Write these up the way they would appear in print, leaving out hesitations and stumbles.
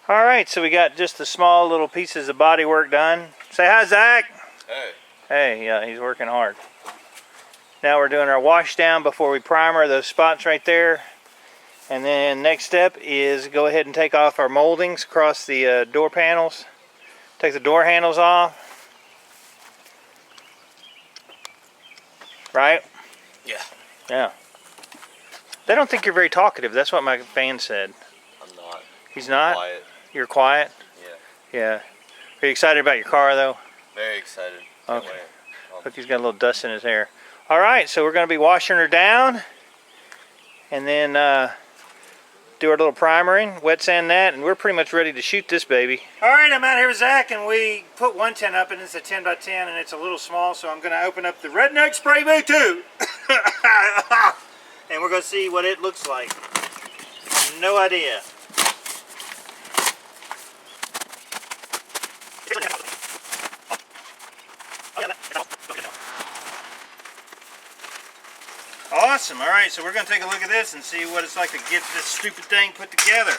Alright, so we got just the small little pieces of body work done. Say hi, Zach. Hey. Hey, yeah, he's working hard. Now we're doing our wash down before we primer those spots right there. And then next step is go ahead and take off our moldings across the door panels. Take the door handles off. Right? Yeah. Yeah. They don't think you're very talkative. That's what my fan said. I'm not. He's not? Quiet. You're quiet? Yeah. Yeah. Are you excited about your car though? Very excited. Okay. Look, he's got a little dust in his hair. Alright, so we're going to be washing her down. And then do our little primering, wet sand that, and we're pretty much ready to shoot this baby. Alright, I'm out here with Zach, and we put one tent up, and it's a 10 by 10, and it's a little small, so I'm going to open up the Redneck Spray V2. And we're going to see what it looks like. No idea. Awesome. Alright, so we're going to take a look at this and see what it's like to get this stupid thing put together.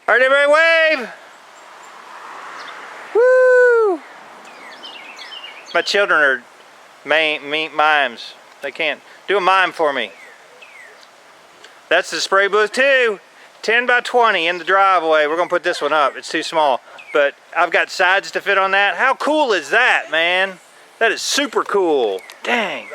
Alright, everybody wave! Woo! My children are mimes. They can't do a mime for me. That's the spray booth too. 10 by 20 in the driveway. We're gonna put this one up. It's too small. But I've got sides to fit on that. How cool is that, man? That is super cool. Dang.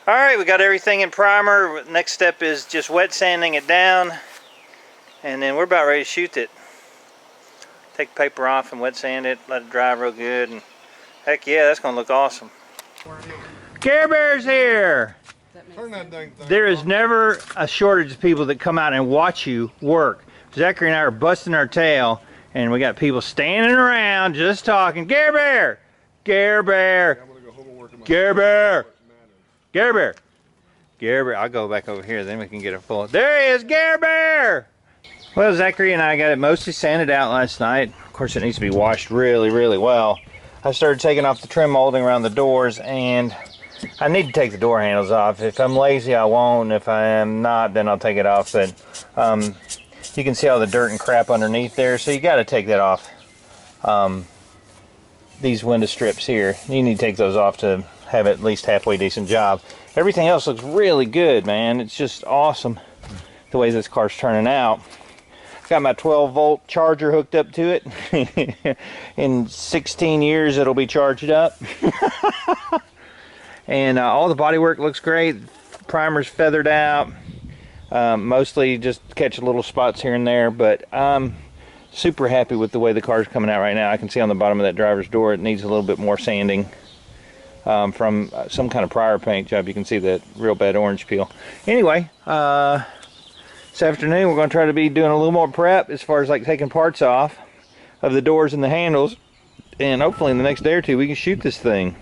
Alright, we got everything in primer. Next step is just wet sanding it down. And then we're about ready to shoot it. Take the paper off and wet sand it, let it dry real good. And heck yeah, that's going to look awesome. Gerebear's here! There is never a shortage of people that come out and watch you work. Zachary and I are busting our tail, and we got people standing around just talking. Gerebear! Gerebear! Gerebear! Gerebear! Gerebear! I'll go back over here, then we can get a full. There he is, Gerebear! Well, Zachary and I got it mostly sanded out last night. Of course, it needs to be washed really, really well. I started taking off the trim molding around the doors, and I need to take the door handles off. If I'm lazy, I won't. If I am not, then I'll take it off. But you can see all the dirt and crap underneath there, so you got to take that off. These window strips here, you need to take those off to have at least halfway decent job. Everything else looks really good, man. It's just awesome the way this car's turning out. Got my 12-volt charger hooked up to it. In 16 years, it'll be charged up. And all the bodywork looks great. Primer's feathered out. Mostly just catch little spots here and there, but I'm super happy with the way the car's coming out right now. I can see on the bottom of that driver's door it needs a little bit more sanding from some kind of prior paint job. You can see that real bad orange peel. Anyway, this afternoon we're going to try to be doing a little more prep as far as like taking parts off of the doors and the handles, and hopefully in the next day or two we can shoot this thing.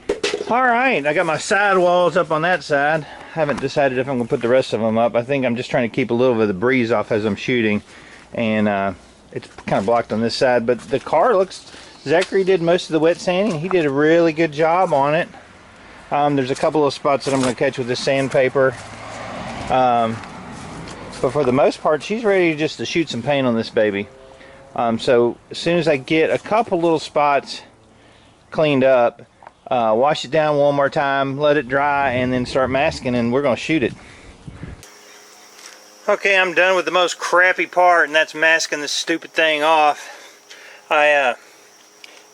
Alright, I got my side walls up on that side. Haven't decided if I'm going to put the rest of them up. I think I'm just trying to keep a little bit of the breeze off as I'm shooting, and it's kind of blocked on this side. But the car looks, Zachary did most of the wet sanding. He did a really good job on it. There's a couple of spots that I'm going to catch with this sandpaper. But for the most part, she's ready just to shoot some paint on this baby. So as soon as I get a couple little spots cleaned up, wash it down one more time, let it dry, and then start masking, and we're going to shoot it. Okay, I'm done with the most crappy part, and that's masking this stupid thing off. I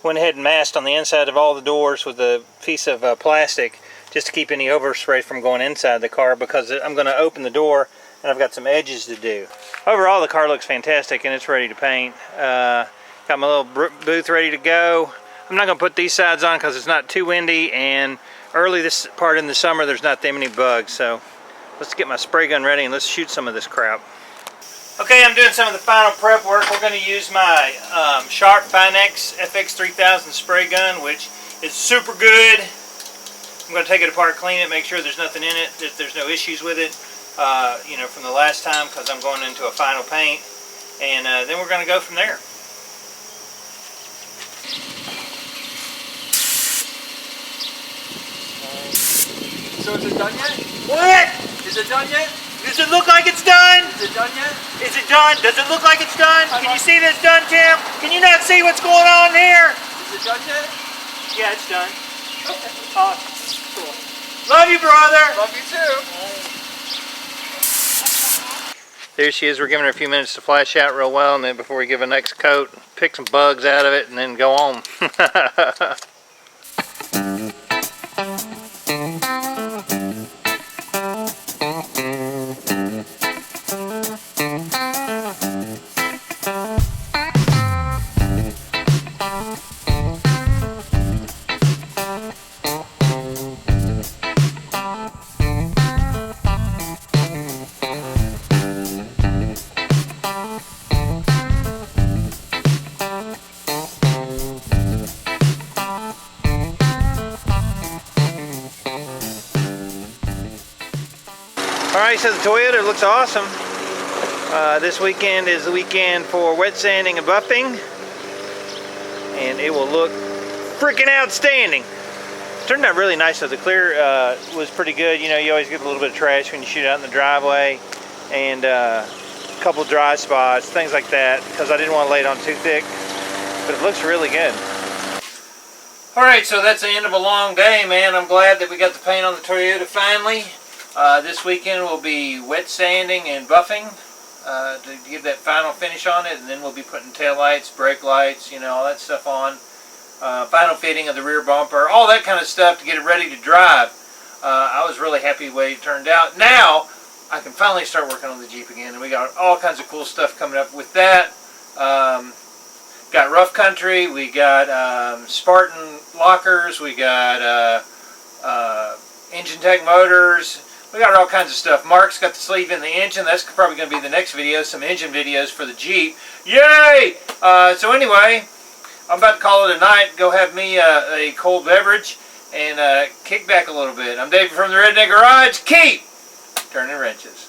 went ahead and masked on the inside of all the doors with a piece of plastic just to keep any overspray from going inside the car, because I'm going to open the door and I've got some edges to do. Overall, the car looks fantastic and it's ready to paint. Got my little booth ready to go. I'm not going to put these sides on because it's not too windy, and early this part in the summer there's not that many bugs. So let's get my spray gun ready and let's shoot some of this crap. Okay, I'm doing some of the final prep work. We're going to use my Sharp Finex FX3000 spray gun, which is super good. I'm going to take it apart, clean it, make sure there's nothing in it, that there's no issues with it, you know, from the last time, because I'm going into a final paint, and then we're going to go from there. So is it done yet? What? Is it done yet? Does it look like it's done? Is it done yet? Is it done? Does it look like it's done? Can you see this done, Tim? Can you not see what's going on here? Is it done yet? Yeah, it's done. Okay. Awesome. Cool. Love you, brother. Love you too. There she is. We're giving her a few minutes to flash out real well, and then before we give a next coat, pick some bugs out of it, and then go on. Alright, so the Toyota looks awesome. This weekend is the weekend for wet sanding and buffing, and it will look freaking outstanding. It turned out really nice. So the clear was pretty good. You know, you always get a little bit of trash when you shoot out in the driveway, and a couple dry spots, things like that, because I didn't want to lay it on too thick, but it looks really good. Alright, so that's the end of a long day, man. I'm glad that we got the paint on the Toyota finally. This weekend will be wet sanding and buffing to give that final finish on it, and then we'll be putting tail lights, brake lights, you know, all that stuff on. Final fitting of the rear bumper, all that kind of stuff to get it ready to drive. I was really happy the way it turned out. Now I can finally start working on the Jeep again, and we got all kinds of cool stuff coming up with that. Got rough country, we got Spartan lockers, we got engine tech motors. We got all kinds of stuff. Mark's got the sleeve in the engine. That's probably going to be the next video, some engine videos for the Jeep. Yay! So anyway, I'm about to call it a night. Go have me a cold beverage and kick back a little bit. I'm David from the Redneck Garage. Keep turning wrenches.